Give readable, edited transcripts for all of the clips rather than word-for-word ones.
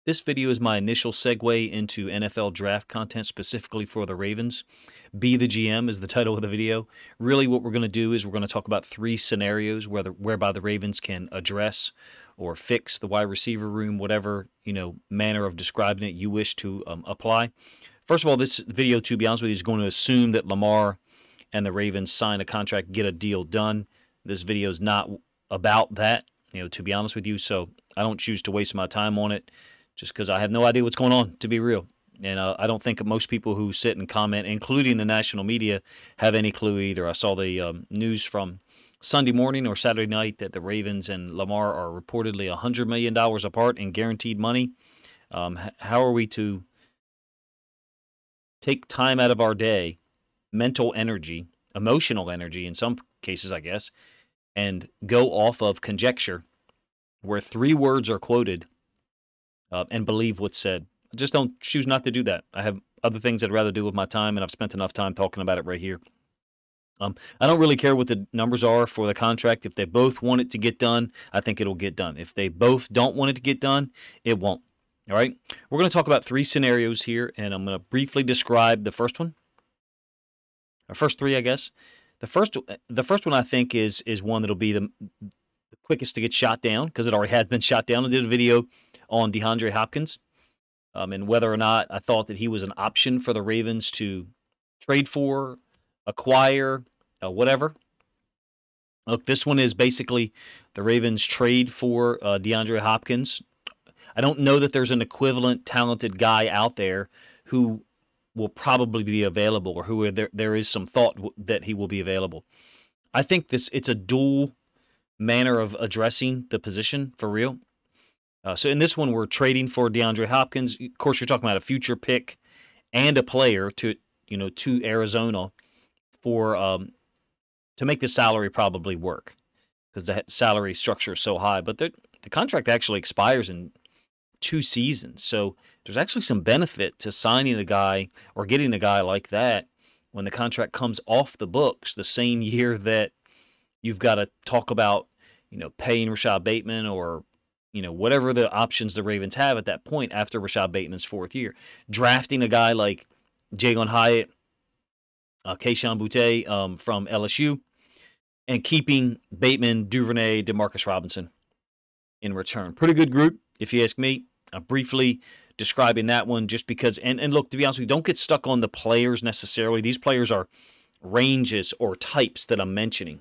This video is my initial segue into NFL draft content specifically for the Ravens. Be the GM is the title of the video. Really what we're going to do is we're going to talk about three scenarios whereby the Ravens can address or fix the wide receiver room, whatever manner of describing it you wish to apply. First of all, this video, to be honest with you, is going to assume that Lamar and the Ravens sign a contract, get a deal done. This video is not about that, to be honest with you, so I don't choose to waste my time on it just because I have no idea what's going on, to be real. And I don't think most people who sit and comment, including the national media, have any clue either. I saw the news from Sunday morning or Saturday night that the Ravens and Lamar are reportedly $100 million apart in guaranteed money. How are we to take time out of our day, mental energy, emotional energy in some cases, I guess, and go off of conjecture where three words are quoted and believe what's said? I just don't choose not to do that. I have other things I'd rather do with my time, and I've spent enough time talking about it right here. I don't really care what the numbers are for the contract. If they both want it to get done, I think it'll get done. If they both don't want it to get done, it won't. All right? We're going to talk about three scenarios here, and I'm going to briefly describe the first one. Or first three, I guess. The first one I think is one that'll be the quickest to get shot down because it already has been shot down. I did a video on DeAndre Hopkins and whether or not I thought that he was an option for the Ravens to trade for, acquire, whatever. Look, this one is basically the Ravens trade for DeAndre Hopkins. I don't know that there's an equivalent talented guy out there who will probably be available or who there is some thought that he will be available. I think it's a dual manner of addressing the position for real. So in this one, we're trading for DeAndre Hopkins. Of course, you're talking about a future pick and a player to Arizona for to make the salary probably work because the salary structure is so high. But the contract actually expires in 2 seasons, so there's actually some benefit to signing a guy or getting a guy like that when the contract comes off the books the same year that you've got to talk about paying Rashad Bateman or whatever the options the Ravens have at that point after Rashad Bateman's 4th year. Drafting a guy like Jalin Hyatt, Kayshon Boutte from LSU, and keeping Bateman, Duvernay, Demarcus Robinson in return. Pretty good group, if you ask me. Briefly describing that one just because, and look, to be honest with you, don't get stuck on the players necessarily. These players are ranges or types that I'm mentioning.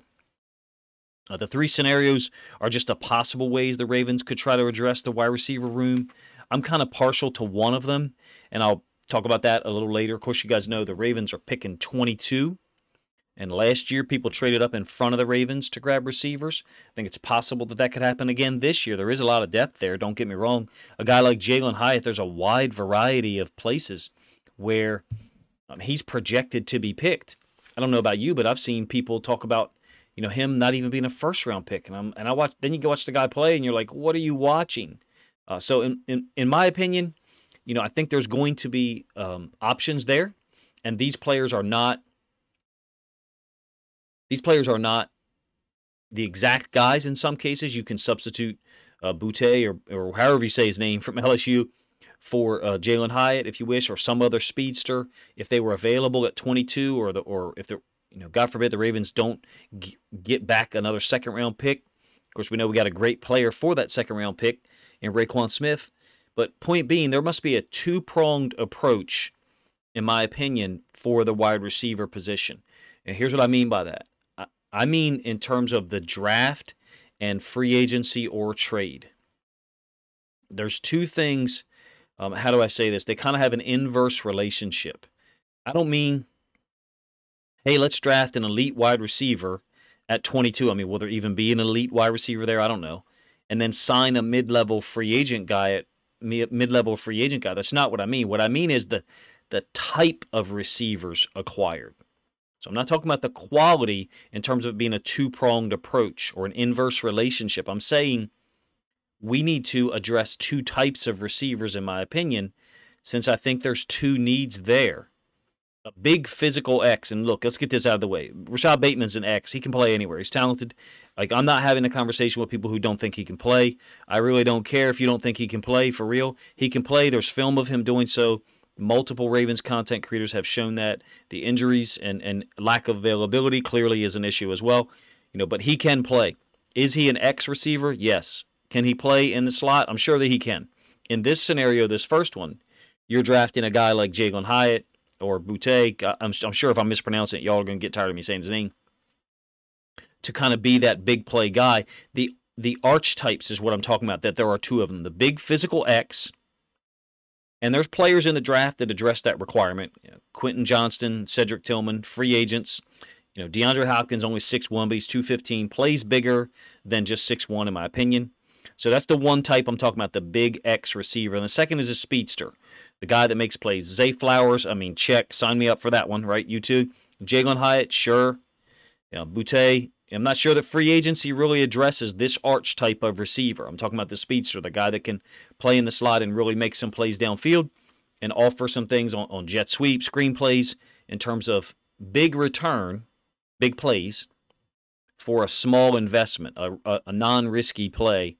The three scenarios are just the possible ways the Ravens could try to address the wide receiver room. I'm kind of partial to one of them, and I'll talk about that a little later. Of course, you guys know the Ravens are picking 22, and last year people traded up in front of the Ravens to grab receivers. I think it's possible that could happen again this year. There is a lot of depth there, don't get me wrong. A guy like Jalin Hyatt, there's a wide variety of places where he's projected to be picked. I don't know about you, but I've seen people talk about him not even being a first-round pick, and I watch. Then you go watch the guy play, and you're like, "What are you watching?" So, in my opinion, I think there's going to be options there, and these players are not. These players are not the exact guys. In some cases, you can substitute Boutte or however you say his name from LSU for Jalin Hyatt, if you wish, or some other speedster if they were available at 22, or if they're God forbid the Ravens don't get back another second-round pick. Of course, we know we got a great player for that second-round pick in Raekwon Smith. But point being, there must be a two-pronged approach, in my opinion, for the wide receiver position. And here's what I mean by that. I mean in terms of the draft and free agency or trade. There's two things, how do I say this? They kind of have an inverse relationship. I don't mean, hey, let's draft an elite wide receiver at 22. I mean, will there even be an elite wide receiver there? I don't know. And then sign a mid-level free agent guy That's not what I mean. What I mean is the type of receivers acquired. So I'm not talking about the quality in terms of being a two-pronged approach or an inverse relationship. I'm saying we need to address two types of receivers, in my opinion, since I think there's two needs there. A big physical X, and look, let's get this out of the way. Rashad Bateman's an X. He can play anywhere. He's talented. Like, I'm not having a conversation with people who don't think he can play. I really don't care if you don't think he can play, for real. He can play. There's film of him doing so. Multiple Ravens content creators have shown that. The injuries and lack of availability clearly is an issue as well. But he can play. Is he an X receiver? Yes. Can he play in the slot? I'm sure that he can. In this scenario, this first one, you're drafting a guy like Jalin Hyatt or Boutte. I'm sure if I'm mispronouncing it, y'all are going to get tired of me saying his name. To kind of be that big play guy. The archetypes is what I'm talking about, that there are two of them. The big physical X, and there's players in the draft that address that requirement. Quentin Johnston, Cedric Tillman, free agents. DeAndre Hopkins only 6'1", but he's 215, plays bigger than just 6'1", in my opinion. So that's the one type I'm talking about, the big X receiver. And the second is a speedster, the guy that makes plays. Zay Flowers, check, sign me up for that one, right? You too. Jalin Hyatt, sure. Boutte, I'm not sure that free agency really addresses this archetype of receiver. I'm talking about the speedster, the guy that can play in the slot and really make some plays downfield and offer some things on jet sweep, screen plays in terms of big return, big plays for a small investment, a non-risky play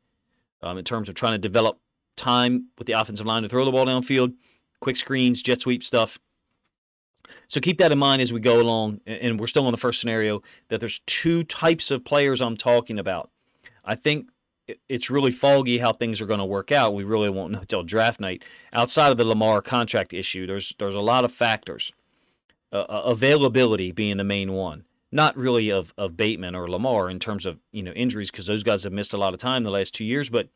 in terms of trying to develop time with the offensive line to throw the ball downfield, quick screens, jet sweep stuff. So keep that in mind as we go along, and we're still in the first scenario, that there's two types of players I'm talking about. I think it's really foggy how things are going to work out. We really won't know until draft night. Outside of the Lamar contract issue, there's a lot of factors. Availability being the main one. Not really of Bateman or Lamar in terms of injuries, because those guys have missed a lot of time the last 2 years, but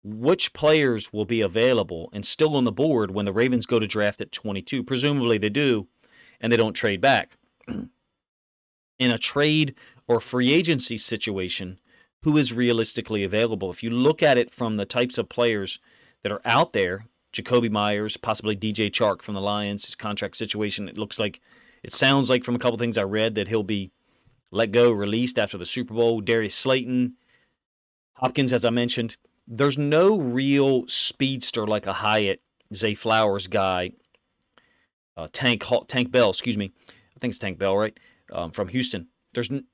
which players will be available and still on the board when the Ravens go to draft at 22? Presumably they do, and they don't trade back. In a trade or free agency situation, who is realistically available? If you look at it from the types of players that are out there, Jakobi Meyers, possibly DJ Chark from the Lions, his contract situation, it sounds like from a couple things I read that he'll be let go, released after the Super Bowl. Darius Slayton, Hopkins, as I mentioned. There's no real speedster like a Hyatt, Zay Flowers guy, Tank Bell, excuse me. I think it's Tank Bell, right? From Houston.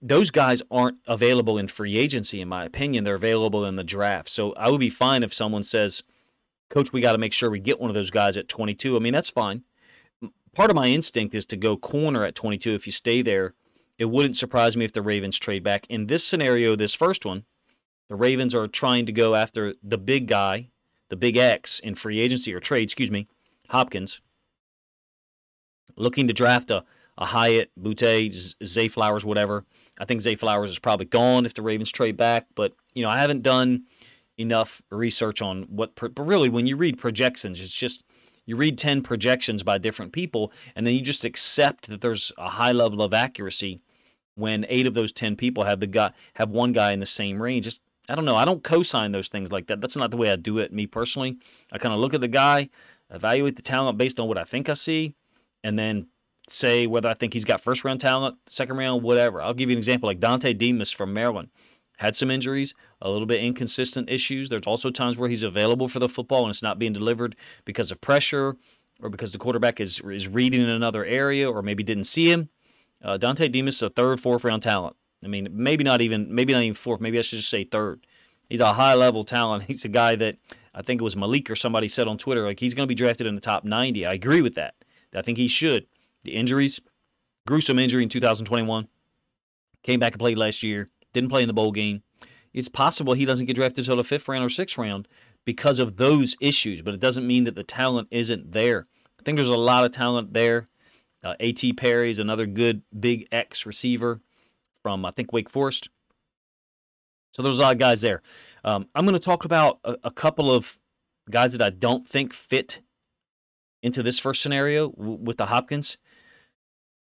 Those guys aren't available in free agency, in my opinion. They're available in the draft. So I would be fine if someone says, Coach, we got to make sure we get one of those guys at 22. That's fine. Part of my instinct is to go corner at 22 if you stay there. It wouldn't surprise me if the Ravens trade back. In this scenario, this first one, the Ravens are trying to go after the big guy, the big X in free agency or trade, Hopkins. Looking to draft a Hyatt, Boutte, Zay Flowers, whatever. I think Zay Flowers is probably gone if the Ravens trade back. But, I haven't done enough research on but really when you read projections, it's just you read 10 projections by different people, and then you just accept that there's a high level of accuracy when 8 of those 10 people have one guy in the same range. I don't know. I don't co-sign those things like that. That's not the way I do it, me personally. I kind of look at the guy, evaluate the talent based on what I think I see, and then say whether I think he's got first-round talent, second-round, whatever. I'll give you an example, like Dante Demas from Maryland. Had some injuries, a little bit inconsistent issues. There's also times where he's available for the football and it's not being delivered because of pressure or because the quarterback is reading in another area or maybe didn't see him. Dante Demas is a third, fourth-round talent. Maybe not even fourth. Maybe I should just say third. He's a high-level talent. He's a guy that I think it was Malik or somebody said on Twitter, like he's going to be drafted in the top 90. I agree with that. I think he should. The injuries, gruesome injury in 2021, came back and played last year. Didn't play in the bowl game. It's possible he doesn't get drafted until the 5th round or 6th round because of those issues, but it doesn't mean that the talent isn't there. I think there's a lot of talent there. A.T. Perry is another good big X receiver from, I think, Wake Forest. So there's a lot of guys there. I'm going to talk about a couple of guys that I don't think fit into this first scenario with the Hopkins.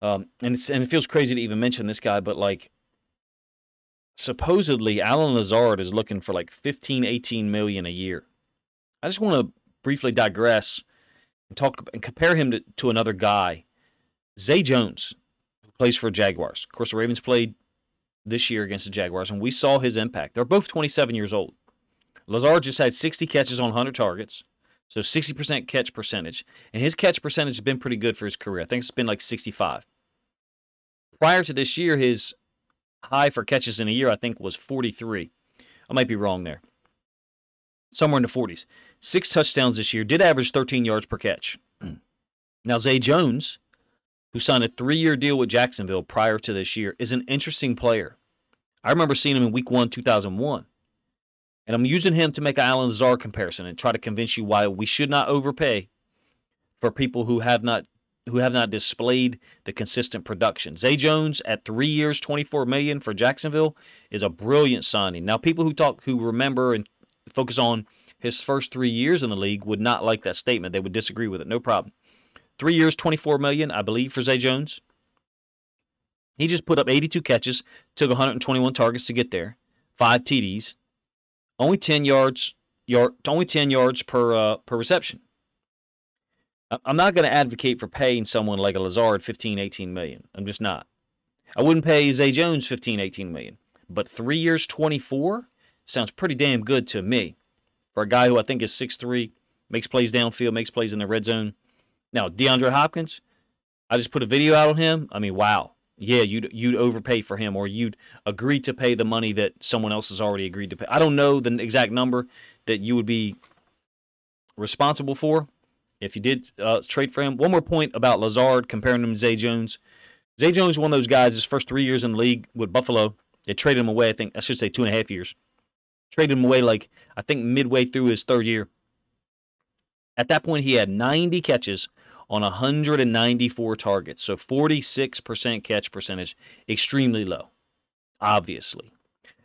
And it feels crazy to even mention this guy, but supposedly Allen Lazard is looking for 15, 18 million a year. I just want to briefly digress and talk and compare him to another guy, Zay Jones, who plays for Jaguars. Of course, the Ravens played this year against the Jaguars, and we saw his impact. They're both 27 years old. Lazard just had 60 catches on 100 targets, so 60% catch percentage. And his catch percentage has been pretty good for his career. I think it's been 65. Prior to this year, his high for catches in a year, I think, was 43. I might be wrong there. Somewhere in the 40s. 6 touchdowns this year. Did average 13 yards per catch. Now, Zay Jones, who signed a 3-year deal with Jacksonville prior to this year, is an interesting player. I remember seeing him in Week 1, 2001. And I'm using him to make an Allen Lazard comparison and try to convince you why we should not overpay for people who have not displayed the consistent production. Zay Jones at 3 years, $24 million for Jacksonville is a brilliant signing. Now, people who remember and focus on his first 3 years in the league would not like that statement. They would disagree with it. No problem. 3 years, $24 million, I believe, for Zay Jones. He just put up 82 catches, took 121 targets to get there, 5 TDs, only 10 yards per reception. I'm not going to advocate for paying someone like a Lazard 15, 18 million. I'm just not. I wouldn't pay Zay Jones 15, 18 million. But 3 years, 24 sounds pretty damn good to me for a guy who I think is 6'3", makes plays downfield, makes plays in the red zone. Now, DeAndre Hopkins, I just put a video out on him. I mean, wow. Yeah, you'd overpay for him, or you'd agree to pay the money that someone else has already agreed to pay. I don't know the exact number that you would be responsible for if you did trade for him. One more point about Lazard, comparing him to Zay Jones. Zay Jones is one of those guys, his first 3 years in the league with Buffalo, they traded him away, I should say 2.5 years. Traded him away I think midway through his 3rd year. At that point, he had 90 catches on 194 targets. So 46% catch percentage, extremely low, obviously.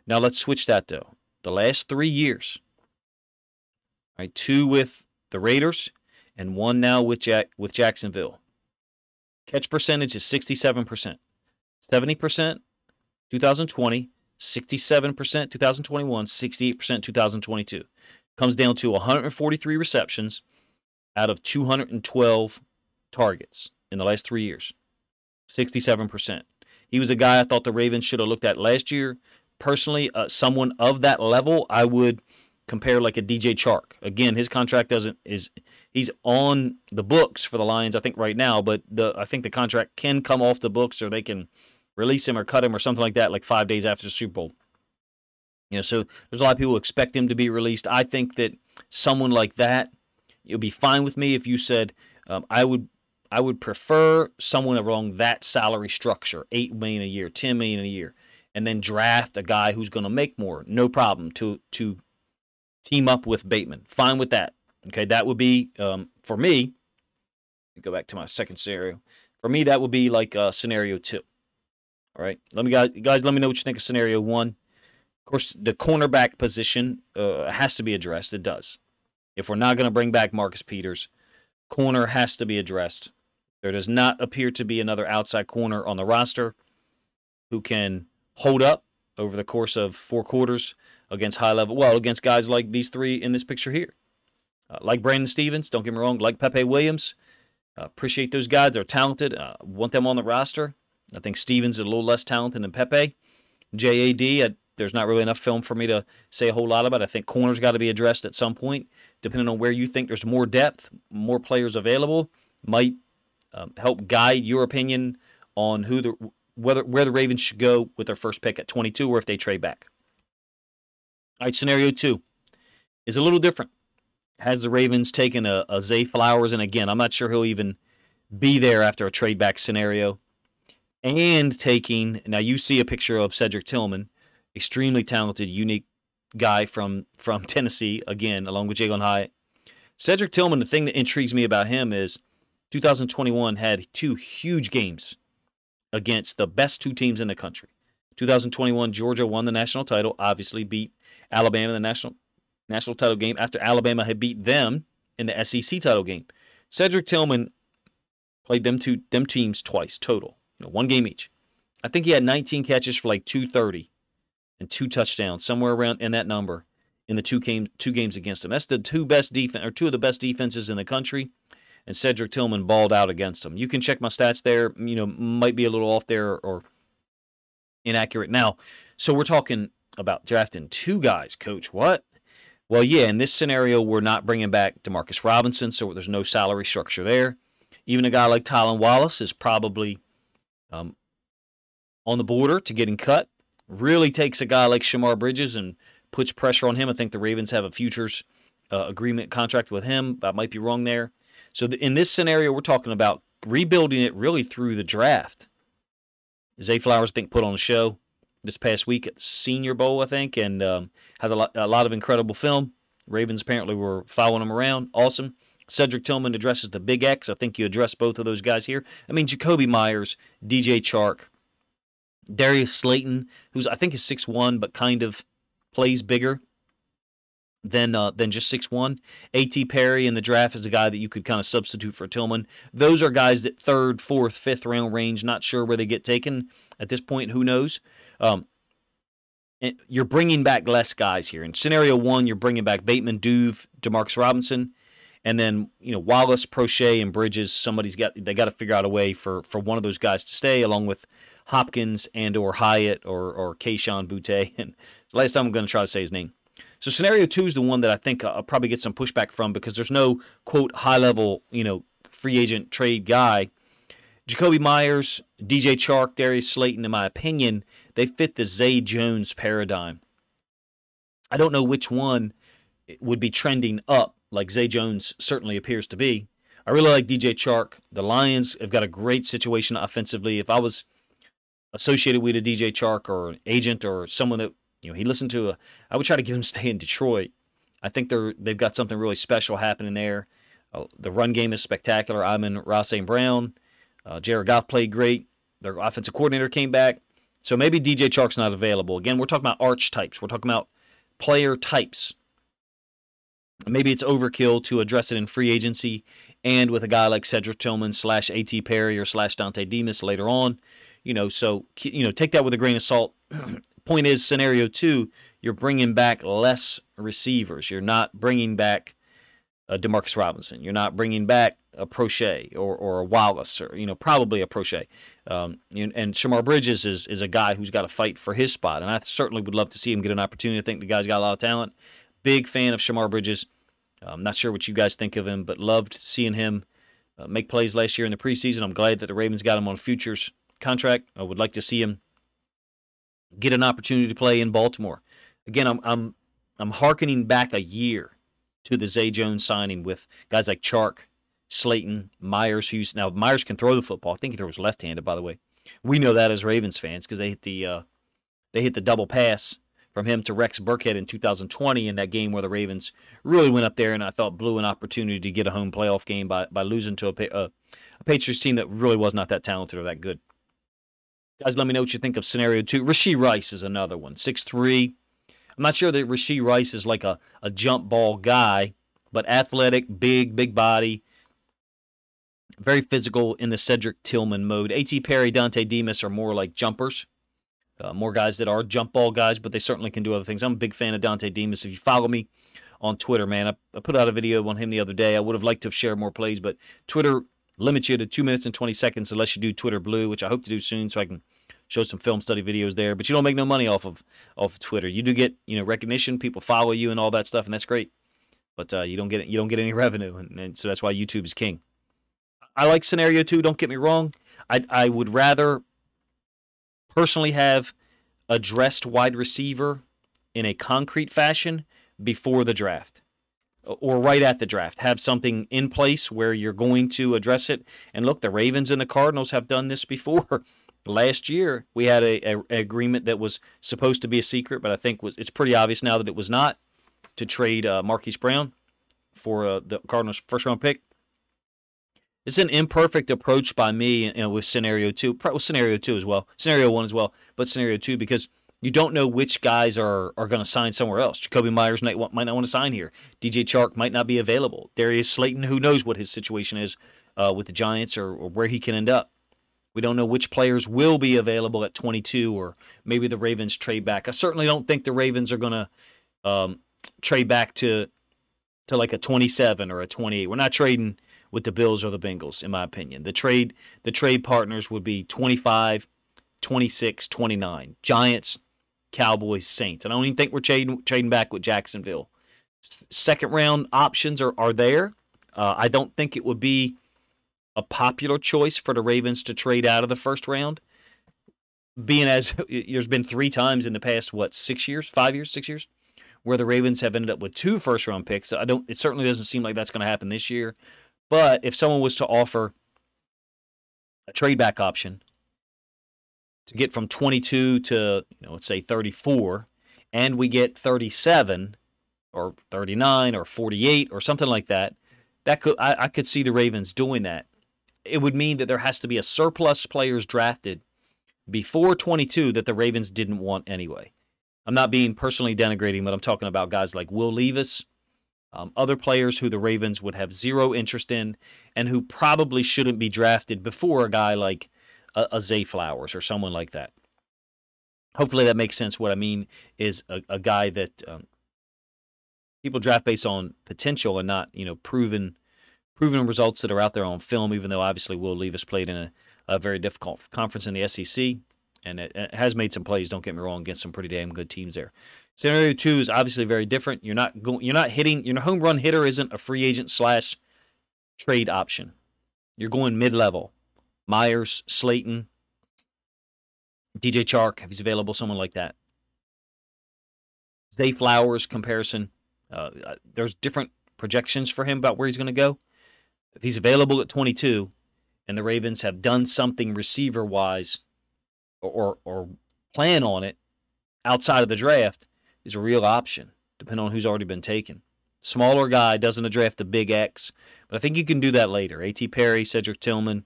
Now let's switch that, though. The last 3 years, right, 2 with the Raiders and 1 now with Jacksonville. Catch percentage is 67%. 70% 2020, 67% 2021, 68% 2022. Comes down to 143 receptions out of 212 targets in the last 3 years. 67%. He was a guy I thought the Ravens should have looked at last year. Personally, someone of that level, I would compare like a DJ Chark. Again, his contract he's on the books for the Lions, I think, right now, but I think the contract can come off the books, or they can release him or cut him or something like that, like 5 days after the Super Bowl. So there's a lot of people who expect him to be released. I think that someone like that, it would be fine with me if you said, I would prefer someone along that salary structure, $8 million a year, $10 million a year, and then draft a guy who's going to make more. No problem to team up with Bateman. Fine with that. Okay, that would be, for me, go back to my second scenario. For me, that would be like scenario 2. All right, let me guys, let me know what you think of scenario 1. Of course, the cornerback position has to be addressed. It does. If we're not going to bring back Marcus Peters, corner has to be addressed. There does not appear to be another outside corner on the roster who can hold up over the course of 4 quarters against against guys like these 3 in this picture here. Like Brandon Stevens, don't get me wrong, like Pepe Williams. Appreciate those guys. They're talented. Want them on the roster. I think Stevens is a little less talented than Pepe. JAD, there's not really enough film for me to say a whole lot about. I think corner's got to be addressed at some point, depending on where you think there's more depth, more players available, might help guide your opinion on where the Ravens should go with their first pick at 22, or if they trade back. All right, scenario 2 is a little different. Has the Ravens taken a Zay Flowers, and again, I'm not sure he'll even be there after a trade back scenario, and taking, now you see a picture of Cedric Tillman, extremely talented, unique guy from Tennessee, again, along with Jalin Hyatt. Cedric Tillman, the thing that intrigues me about him is 2021 had 2 huge games against the best 2 teams in the country. 2021, Georgia won the national title, obviously beat Alabama in the national title game after Alabama had beat them in the SEC title game. Cedric Tillman played them teams twice total, 1 game each. I think he had 19 catches for like 230 and 2 touchdowns, somewhere around in that number in the two games against them. That's the 2 of the best defenses in the country, and Cedric Tillman balled out against them. You can check my stats there. Might be a little off there or inaccurate. Now, so we're talking about drafting 2 guys, Coach. What? Well, yeah, in this scenario, we're not bringing back Demarcus Robinson, so there's no salary structure there. Even a guy like Tylan Wallace is probably on the border to getting cut. really takes a guy like Shamar Bridges and puts pressure on him. I think the Ravens have a futures agreement contract with him. I might be wrong there. So in this scenario, we're talking about rebuilding it really through the draft. Zay Flowers, I think, put on a show this past week at the Senior Bowl, I think, and has a lot of incredible film. Ravens apparently were following him around. Awesome. Cedric Tillman addresses the Big X. I think you address both of those guys here. I mean, Jakobi Meyers, DJ Chark, Darius Slayton, who's I think is 6'1", but kind of plays bigger than just 6'1". A.T. Perry in the draft is a guy that you could kind of substitute for Tillman. Those are guys that 3rd, 4th, 5th round range. Not sure where they get taken at this point. Who knows? You're bringing back less guys here. In scenario 1, you're bringing back Bateman, Duve, Demarcus Robinson, and then Wallace, Prochet, and Bridges. They got to figure out a way for one of those guys to stay, along with Hopkins and or Hyatt or Kayshon Boutte. And the last time I'm going to try to say his name. So scenario 2 is the one that I think I'll probably get some pushback from because there's no, quote, high-level, free agent trade guy. Jakobi Meyers, DJ Chark, Darius Slayton, in my opinion, they fit the Zay Jones paradigm. I don't know which one would be trending up like Zay Jones certainly appears to be. I really like DJ Chark. The Lions have got a great situation offensively. If I was associated with a DJ Chark or an agent or someone that he listened to, I would try to get him to stay in Detroit. I think they've got something really special happening there. The run game is spectacular. Amon-Ra St. Brown. Jared Goff played great. Their offensive coordinator came back. So maybe DJ Chark's not available. Again, we're talking about archetypes. We're talking about player types. Maybe it's overkill to address it in free agency and with a guy like Cedric Tillman / A.T. Perry or / Dante Demas later on. So take that with a grain of salt. Point is, scenario 2, you're bringing back less receivers. You're not bringing back Demarcus Robinson. You're not bringing back a Prochet or a Wallace or probably a Prochet. And Shamar Bridges is a guy who's got to fight for his spot, and I certainly would love to see him get an opportunity. I think the guy's got a lot of talent. Big fan of Shamar Bridges. I'm not sure what you guys think of him, but loved seeing him make plays last year in the preseason. I'm glad that the Ravens got him on a futures contract. I would like to see him get an opportunity to play in Baltimore. Again, I'm hearkening back a year to the Zay Jones signing with guys like Chark, Slayton, Myers. Now Myers can throw the football. I think he throws left-handed, by the way. We know that as Ravens fans because they hit the double pass from him to Rex Burkhead in 2020 in that game where the Ravens really went up there and I thought blew an opportunity to get a home playoff game by losing to a Patriots team that really was not that talented or that good. Guys, let me know what you think of scenario 2. Rashee Rice is another one, 6'3". I'm not sure that Rashee Rice is like a jump ball guy, but athletic, big body, very physical in the Cedric Tillman mode. A.T. Perry, Dante Demas are more like jumpers. More guys that are jump ball guys, but they certainly can do other things. I'm a big fan of Dante Demas. If you follow me on Twitter, man, I put out a video on him the other day. I would have liked to have shared more plays, but Twitter limits you to 2 minutes and 20 seconds unless you do Twitter Blue, which I hope to do soon so I can show some film study videos there. But you don't make no money off of Twitter. You do get recognition, people follow you and all that stuff, and that's great. But you don't get any revenue, and so that's why YouTube is king. I like scenario 2. Don't get me wrong. I would rather personally have a dressed wide receiver in a concrete fashion before the draft or right at the draft. Have something in place where you're going to address it. And look, the Ravens and the Cardinals have done this before. Last year, we had an agreement that was supposed to be a secret, but I think it's pretty obvious now that it was not, to trade Marquise Brown for the Cardinals' first-round pick. It's an imperfect approach by me with scenario 2. With scenario 2 as well. Scenario 1 as well, but scenario 2 because you don't know which guys are going to sign somewhere else. Jakobi Meyers might not want to sign here. DJ Chark might not be available. Darius Slayton, who knows what his situation is with the Giants or where he can end up. We don't know which players will be available at 22 or maybe the Ravens trade back. I certainly don't think the Ravens are going to trade back to like a 27 or a 28. We're not trading with the Bills or the Bengals, in my opinion. The trade partners would be 25, 26, 29. Giants, Cowboys, Saints. I don't even think we're trading back with Jacksonville. Second round options are there. I don't think it would be a popular choice for the Ravens to trade out of the first round. being as there's been 3 times in the past, what, 6 years, 5 years, 6 years, where the Ravens have ended up with 2 first-round picks. It certainly doesn't seem like that's going to happen this year. But if someone was to offer a trade back option to get from 22 to, let's say 34, and we get 37 or 39 or 48 or something like that, I could see the Ravens doing that. It would mean that there has to be a surplus players drafted before 22 that the Ravens didn't want anyway. I'm not being personally denigrating, but I'm talking about guys like Will Levis, other players who the Ravens would have zero interest in and who probably shouldn't be drafted before a guy like a Zay Flowers or someone like that. Hopefully that makes sense. What I mean is a guy that people draft based on potential and not, proven results that are out there on film, even though obviously Will Levis played in a very difficult conference in the SEC, and it has made some plays, don't get me wrong, against some pretty damn good teams there. Scenario 2 is obviously very different. You're not hitting, your home run hitter isn't a free agent / trade option. You're going mid-level. Myers, Slayton, DJ Chark, if he's available, someone like that. Zay Flowers comparison. There's different projections for him about where he's going to go. If he's available at 22 and the Ravens have done something receiver-wise or plan on it outside of the draft, is a real option, depending on who's already been taken. Smaller guy, doesn't draft the big X, but I think you can do that later. A.T. Perry, Cedric Tillman,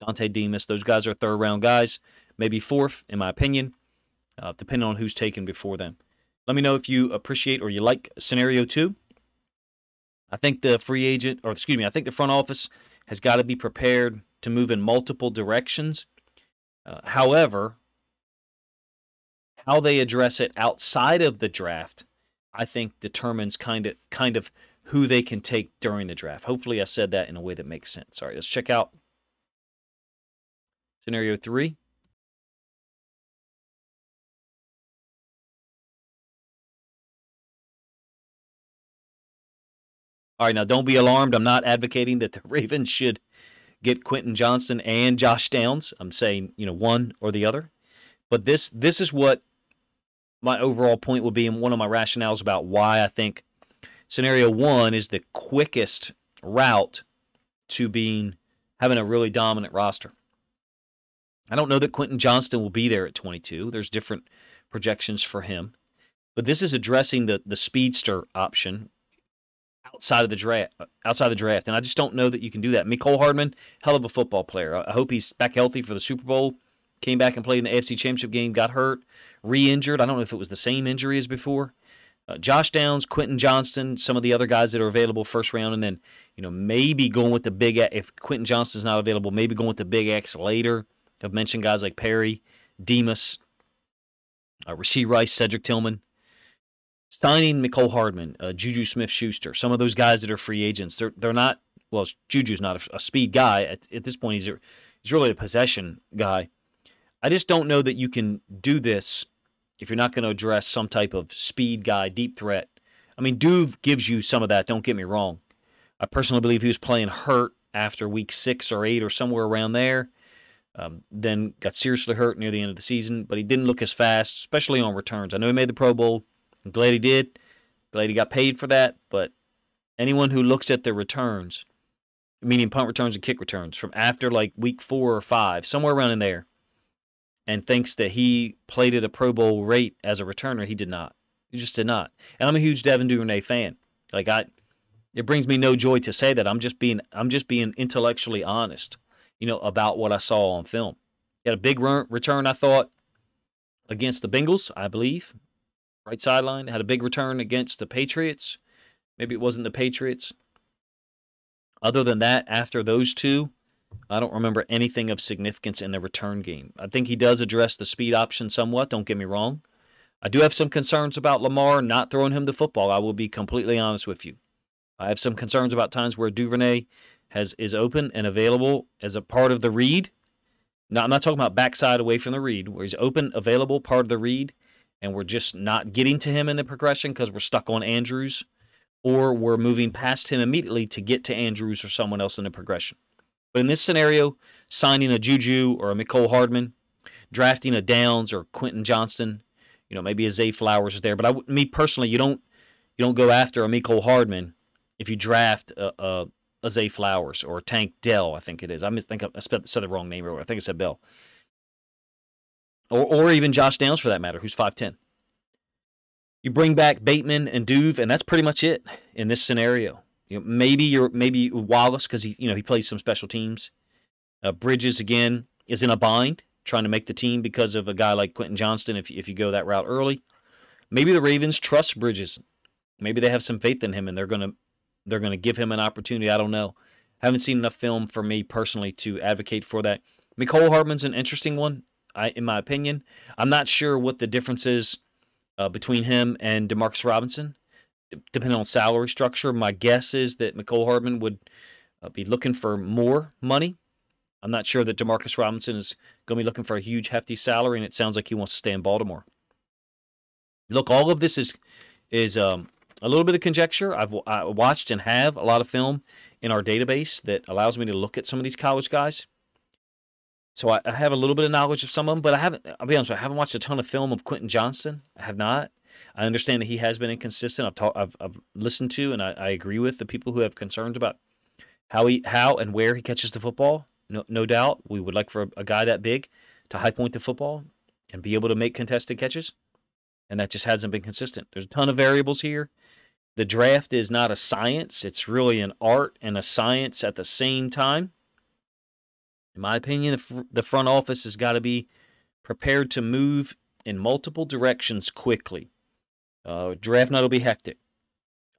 Dante Demas, those guys are third-round guys, maybe fourth, in my opinion, depending on who's taken before them. Let me know if you appreciate or you like scenario 2. I think the I think the front office has got to be prepared to move in multiple directions. However, how they address it outside of the draft, I think determines kind of who they can take during the draft. Hopefully I said that in a way that makes sense. All right, let's check out scenario 3. All right, now don't be alarmed. I'm not advocating that the Ravens should get Quentin Johnston and Josh Downs. I'm saying, one or the other. But this is what my overall point will be, and one of my rationales about why I think scenario 1 is the quickest route to having a really dominant roster. I don't know that Quentin Johnston will be there at 22. There's different projections for him. But this is addressing the speedster option outside the draft. And I just don't know that you can do that. Mecole Hardman, hell of a football player. I hope he's back healthy for the Super Bowl. Came back and played in the AFC Championship game, got hurt, re-injured. I don't know if it was the same injury as before. Josh Downs, Quentin Johnston, some of the other guys that are available first round, and then maybe going with the big X. If Quentin Johnston's not available, maybe going with the big X later. I've mentioned guys like Perry, Demas, Rashee Rice, Cedric Tillman. Signing Mecole Hardman, Juju Smith-Schuster, some of those guys that are free agents, they're not. Well, Juju's not a speed guy at this point. He's really a possession guy. I just don't know that you can do this if you're not going to address some type of speed guy, deep threat. I mean, Duve gives you some of that, don't get me wrong. I personally believe he was playing hurt after week 6 or 8 or somewhere around there. Then got seriously hurt near the end of the season, but he didn't look as fast, especially on returns. I know he made the Pro Bowl. I'm glad he did. Glad he got paid for that, but anyone who looks at the returns, meaning punt returns and kick returns, from after like week 4 or 5, somewhere around in there, and thinks that he played at a Pro Bowl rate as a returner, he did not. He just did not. And I'm a huge Devin Duvernay fan. It brings me no joy to say that. I'm just being intellectually honest, about what I saw on film. He had a big return, I thought, against the Bengals, I believe. Right sideline. Had a big return against the Patriots. Maybe it wasn't the Patriots. Other than that, after those two, I don't remember anything of significance in the return game. I think he does address the speed option somewhat, don't get me wrong. I do have some concerns about Lamar not throwing him the football. I will be completely honest with you. I have some concerns about times where Duvernay is open and available as a part of the read. Now, I'm not talking about backside away from the read, where he's open, available, part of the read, and we're just not getting to him in the progression because we're stuck on Andrews, or we're moving past him immediately to get to Andrews or someone else in the progression. But in this scenario, signing a Juju or a Mecole Hardman, drafting a Downs or Quentin Johnston, maybe a Zay Flowers is there. But me personally, you don't go after a Mecole Hardman if you draft a Zay Flowers or Tank Dell, I think it is. I said the wrong name earlier. I think I said Bell. Or even Josh Downs for that matter, who's 5'10". You bring back Bateman and Duve, and that's pretty much it in this scenario. Maybe Wallace because he plays some special teams. Bridges again is in a bind trying to make the team because of a guy like Quentin Johnston. If you go that route early, maybe the Ravens trust Bridges. Maybe they have some faith in him and they're gonna give him an opportunity. I don't know. Haven't seen enough film for me personally to advocate for that. Mecole Hardman's an interesting one, in my opinion. I'm not sure what the difference is between him and Demarcus Robinson, depending on salary structure. My guess is that Mecole Hardman would be looking for more money. I'm not sure that Demarcus Robinson is going to be looking for a huge, hefty salary, and it sounds like he wants to stay in Baltimore. Look, all of this is a little bit of conjecture. I watched and have a lot of film in our database that allows me to look at some of these college guys. So I have a little bit of knowledge of some of them, but I'll be honest, I haven't watched a ton of film of Quentin Johnston. I have not. I understand that he has been inconsistent. I've listened to and I agree with the people who have concerns about how and where he catches the football. No doubt, we would like for a guy that big to high point the football and be able to make contested catches, and that just hasn't been consistent. There's a ton of variables here. The draft is not a science. It's really an art and a science at the same time. In my opinion, the front office has got to be prepared to move in multiple directions quickly. Draft night will be hectic.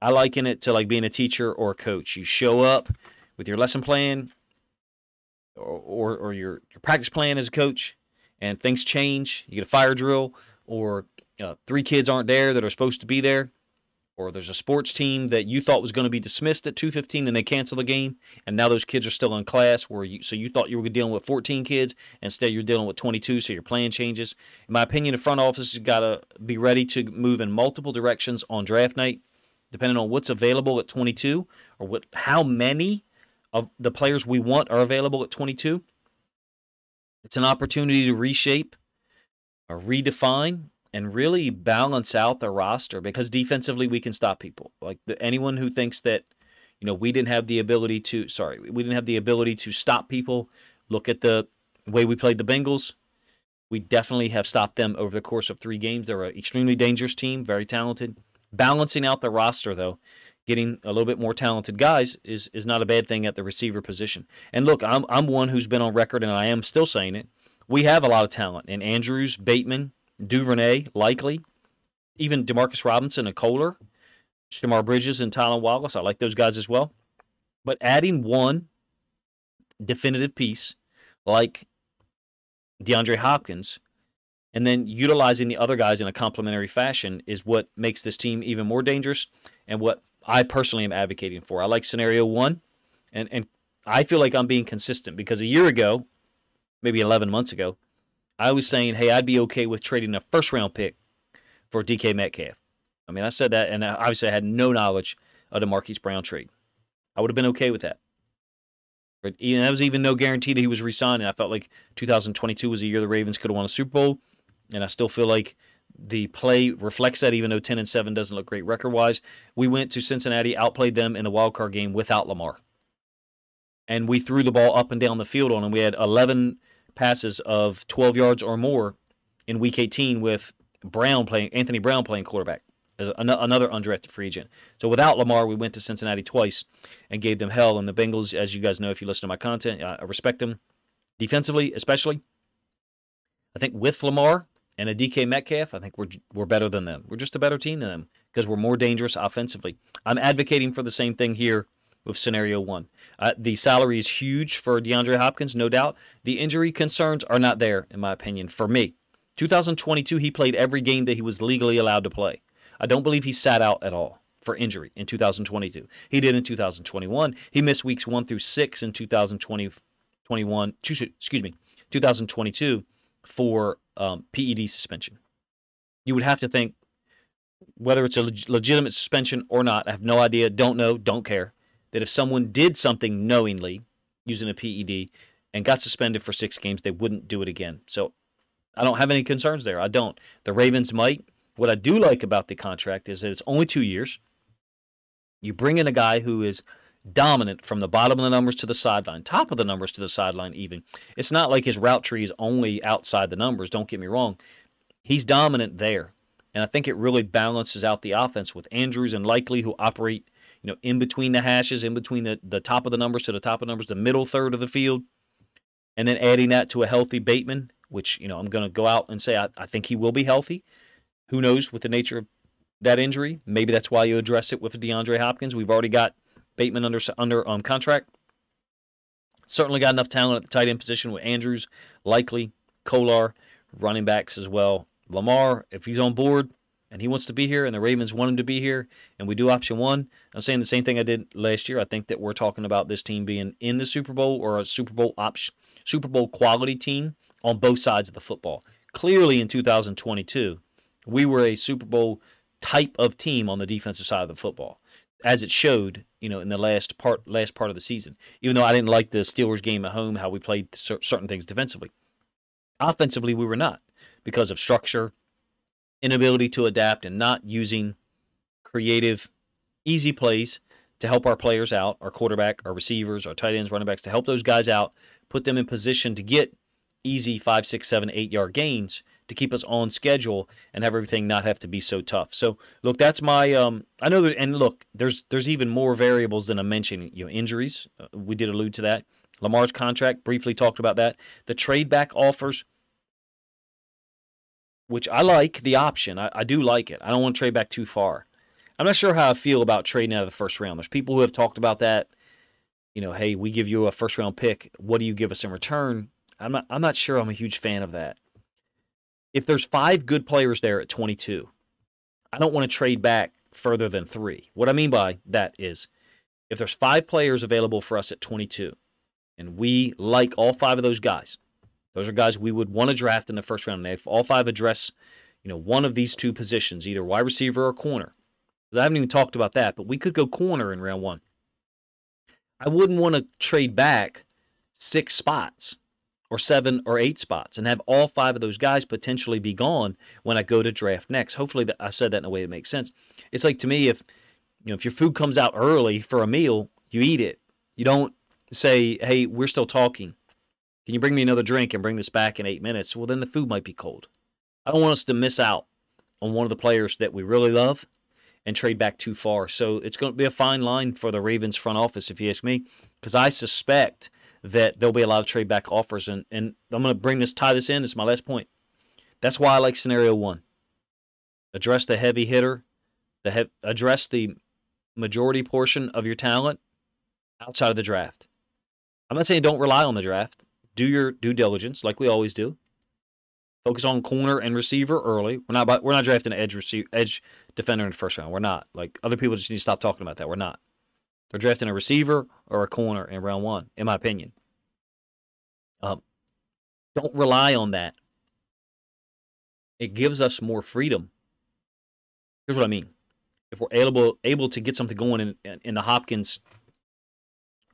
I liken it to like being a teacher or a coach. You show up with your lesson plan or your practice plan as a coach, and things change. You get a fire drill, or 3 kids aren't there that are supposed to be there, or there's a sports team that you thought was going to be dismissed at 2:15 and they cancel the game, and now those kids are still in class so you thought you were dealing with 14 kids, instead you're dealing with 22, so your plan changes. In my opinion, the front office has got to be ready to move in multiple directions on draft night, depending on what's available at 22 or how many of the players we want are available at 22. It's an opportunity to reshape or redefine and really balance out the roster, because defensively we can stop people. Like anyone who thinks that we didn't have the ability to stop people, look at the way we played the Bengals. We definitely have stopped them over the course of 3 games. They're an extremely dangerous team, very talented. Balancing out the roster, though, getting a little bit more talented guys is not a bad thing at the receiver position. And look, I'm one who's been on record, and I am still saying it. We have a lot of talent in Andrews, Bateman, Duvernay, likely, even Demarcus Robinson and Kohler, Shamar Bridges and Tylan Wallace. I like those guys as well. But adding one definitive piece like DeAndre Hopkins and then utilizing the other guys in a complementary fashion is what makes this team even more dangerous, and what I personally am advocating for. I like scenario 1, and I feel like I'm being consistent, because a year ago, maybe 11 months ago, I was saying, hey, I'd be okay with trading a first-round pick for DK Metcalf. I mean, I said that, and obviously I had no knowledge of the Marquise Brown trade. I would have been okay with that. But that was even no guarantee that he was re-signed, and I felt like 2022 was a year the Ravens could have won a Super Bowl, and I still feel like the play reflects that, even though 10-7 doesn't look great record-wise. We went to Cincinnati, outplayed them in the wild-card game without Lamar. And we threw the ball up and down the field on them. We had 11 passes of 12 yards or more in Week 18 with Anthony Brown playing quarterback as another undrafted free agent. So without Lamar, we went to Cincinnati twice and gave them hell. And the Bengals, as you guys know if you listen to my content, I respect them defensively, especially. I think with Lamar and a DK Metcalf, I think we're better than them. We're just a better team than them because we're more dangerous offensively. I'm advocating for the same thing here with scenario 1. The salary is huge for DeAndre Hopkins, no doubt. The injury concerns are not there, in my opinion, for me. 2022, he played every game that he was legally allowed to play. I don't believe he sat out at all for injury in 2022. He did in 2021. He missed weeks 1 through 6 in 2022 for PED suspension. You would have to think, whether it's a legitimate suspension or not, I have no idea, don't know, don't care, that if someone did something knowingly using a PED and got suspended for 6 games, they wouldn't do it again. So I don't have any concerns there. I don't. The Ravens might. What I do like about the contract is that it's only 2 years. You bring in a guy who is dominant from the bottom of the numbers to the sideline, top of the numbers to the sideline even. It's not like his route tree is only outside the numbers, don't get me wrong. He's dominant there. And I think it really balances out the offense with Andrews and Likely, who operate, in between the hashes, in between the top of the numbers to the top of the numbers, the middle third of the field. And then adding that to a healthy Bateman, which, I'm going to go out and say I think he will be healthy. Who knows with the nature of that injury? Maybe that's why you address it with DeAndre Hopkins. We've already got Bateman under contract. Certainly got enough talent at the tight end position with Andrews, Likely, Kolar, running backs as well. Lamar, if he's on board and he wants to be here and the Ravens want him to be here and we do option one, I'm saying the same thing I did last year. I think that we're talking about this team being in the Super Bowl or a Super Bowl quality team on both sides of the football. Clearly in 2022, we were a Super Bowl type of team on the defensive side of the football, as it showed, in the last part of the season. Even though I didn't like the Steelers game at home, how we played certain things defensively. Offensively, we were not, because of structure, inability to adapt, and not using creative, easy plays to help our players out, our quarterback, our receivers, our tight ends, running backs, to help those guys out, put them in position to get easy 5, 6, 7, 8-yard gains to keep us on schedule and have everything not have to be so tough. So, look, that's my I know that, and look, there's even more variables than I mentioned. Injuries, we did allude to that. Lamar's contract, briefly talked about that. The trade back offers, which I like the option. I do like it. I don't want to trade back too far. I'm not sure how I feel about trading out of the first round. There's people who have talked about that. Hey, we give you a first round pick. What do you give us in return? I'm not sure I'm a huge fan of that. If there's 5 good players there at 22, I don't want to trade back further than 3. What I mean by that is, if there's 5 players available for us at 22, and we like all 5 of those guys are guys we would want to draft in the first round. And if all 5 address, one of these 2 positions, either wide receiver or corner, because I haven't even talked about that, but we could go corner in round 1. I wouldn't want to trade back 6 spots or 7 or 8 spots and have all 5 of those guys potentially be gone when I go to draft next. Hopefully I said that in a way that makes sense. It's like, to me, if your food comes out early for a meal, you eat it. You don't say, hey, we're still talking. Can you bring me another drink and bring this back in 8 minutes? Well, then the food might be cold. I don't want us to miss out on one of the players that we really love and trade back too far. So it's going to be a fine line for the Ravens front office, if you ask me, because I suspect that there'll be a lot of trade back offers. And I'm going to tie this in. It's my last point. That's why I like scenario 1. Address the heavy hitter, address the majority portion of your talent outside of the draft. I'm not saying don't rely on the draft. Do your due diligence like we always do. Focus on corner and receiver early. We're not drafting an edge defender in the first round. We're not. Like, other people just need to stop talking about that. We're not. They're drafting a receiver or a corner in round 1, in my opinion. Don't rely on that. It gives us more freedom. Here's what I mean. If we're able to get something going in the Hopkins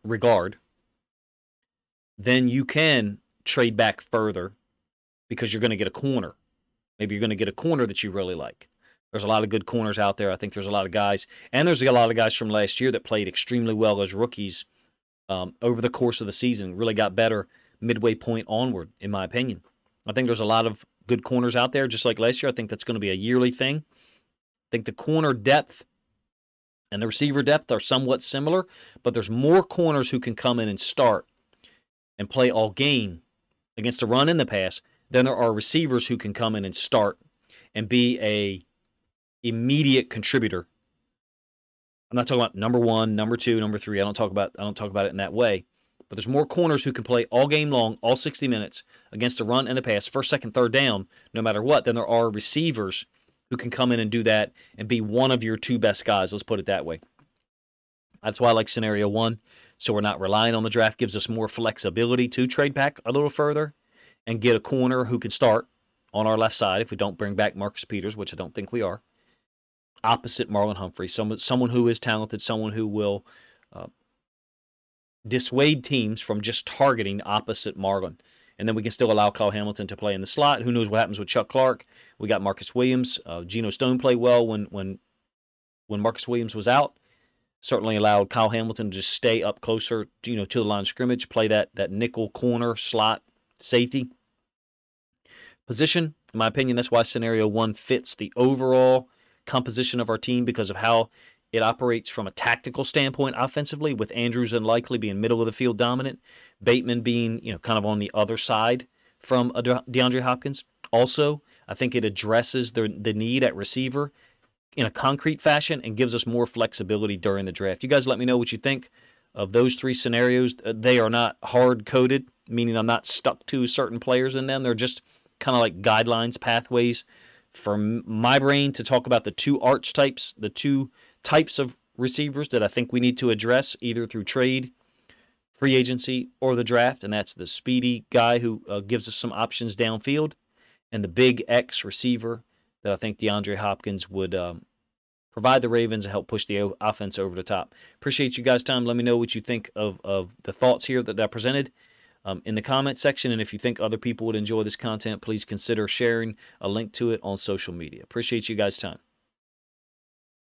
regard, then you can trade back further because you're going to get a corner. Maybe you're going to get a corner that you really like. There's a lot of good corners out there. I think there's a lot of guys. And there's a lot of guys from last year that played extremely well as rookies over the course of the season. Really got better midway point onward, in my opinion. I think there's a lot of good corners out there, just like last year. I think that's going to be a yearly thing. I think the corner depth and the receiver depth are somewhat similar, but there's more corners who can come in and start and play all game against the run and the pass than there are receivers who can come in and start and be a immediate contributor. I'm not talking about number 1, number 2, number 3. I don't talk about it in that way. But there's more corners who can play all game long, all 60 minutes against the run and the pass, first, second, third down, no matter what, than there are receivers who can come in and do that and be one of your 2 best guys. Let's put it that way. That's why I like scenario 1. So we're not relying on the draft. Gives us more flexibility to trade back a little further and get a corner who can start on our left side if we don't bring back Marcus Peters, which I don't think we are, opposite Marlon Humphrey, someone who is talented, someone who will dissuade teams from just targeting opposite Marlon. And then we can still allow Kyle Hamilton to play in the slot. Who knows what happens with Chuck Clark? We got Marcus Williams. Geno Stone played well when Marcus Williams was out. Certainly allowed Kyle Hamilton to just stay up closer, to the line of scrimmage, play that nickel corner slot safety position. In my opinion, that's why scenario 1 fits the overall composition of our team because of how it operates from a tactical standpoint offensively, with Andrews and Likely being middle of the field dominant, Bateman being kind of on the other side from DeAndre Hopkins. Also, I think it addresses the need at receiver in a concrete fashion and gives us more flexibility during the draft. You guys let me know what you think of those 3 scenarios. They are not hard-coded, meaning I'm not stuck to certain players in them. They're just kind of like guidelines, pathways for my brain to talk about the 2 archetypes, the 2 types of receivers that I think we need to address either through trade, free agency, or the draft, and that's the speedy guy who gives us some options downfield, and the big X receiver that I think DeAndre Hopkins would provide the Ravens and help push the offense over the top. Appreciate you guys' time. Let me know what you think of the thoughts here that I presented in the comment section, and if you think other people would enjoy this content, please consider sharing a link to it on social media. Appreciate you guys' time.